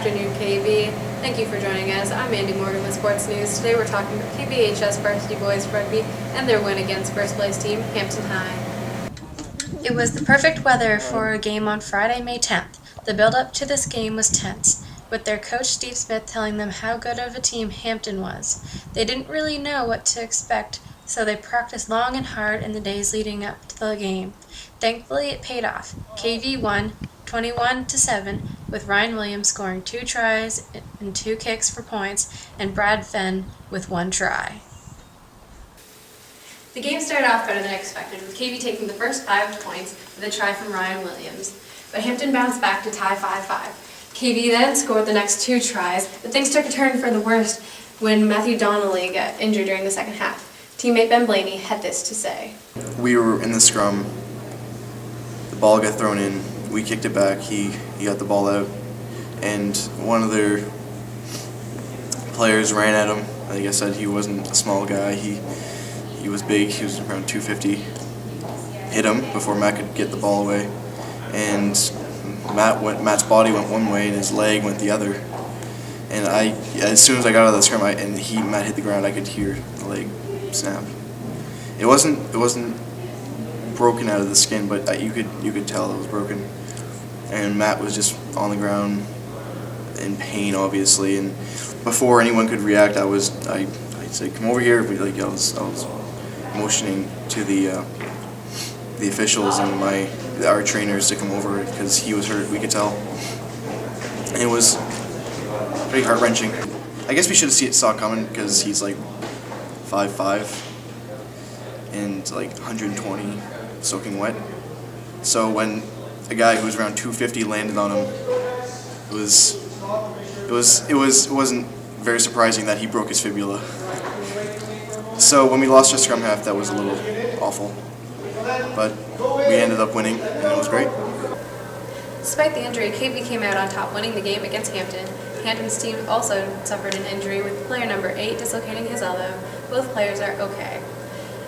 afternoon, KB. Thank you for joining us. I'm Andy Morgan with Sports News. Today we're talking about KBHS varsity boys rugby and their win against first place team Hampton High. It was the perfect weather for a game on Friday, May 10th. The build-up to this game was tense, with their coach Steve Smith telling them how good of a team Hampton was. They didn't really know what to expect, so they practiced long and hard in the days leading up to the game. Thankfully, it paid off. KV won 21-7, with Ryan Williams scoring 2 tries and 2 kicks for points, and Brad Fenn with 1 try. The game started off better than expected, with KV taking the first 5 points with a try from Ryan Williams. But Hampton bounced back to tie 5-5. KV then scored the next 2 tries, but things took a turn for the worst when Matthew Donnelly got injured during the second half. Teammate Ben Blaney had this to say. We were in the scrum, the ball got thrown in, we kicked it back, he got the ball out, and one of their players ran at him. Like I said, he wasn't a small guy, he was big, he was around 250, hit him before Matt could get the ball away, and Matt's body went one way and his leg went the other. And as soon as I got out of the scrum Matt hit the ground, I could hear the leg snap. It wasn't broken out of the skin, but you could tell it was broken. And Matt was just on the ground in pain, obviously. And before anyone could react, I said, "Come over here." I was motioning to the officials and our trainers to come over because he was hurt. We could tell. And it was pretty heart-wrenching. I guess we should have saw it coming because he's like 5'5" and like 120, soaking wet. So when a guy who was around 250 landed on him, it wasn't very surprising that he broke his fibula. So when we lost our scrum half, that was a little awful, but we ended up winning, and it was great. Despite the injury, KV came out on top, winning the game against Hampton. Hampton's team also suffered an injury, with player number 8 dislocating his elbow. Both players are okay.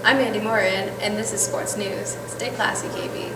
I'm Andy Moran, and this is Sports News. Stay classy, KB.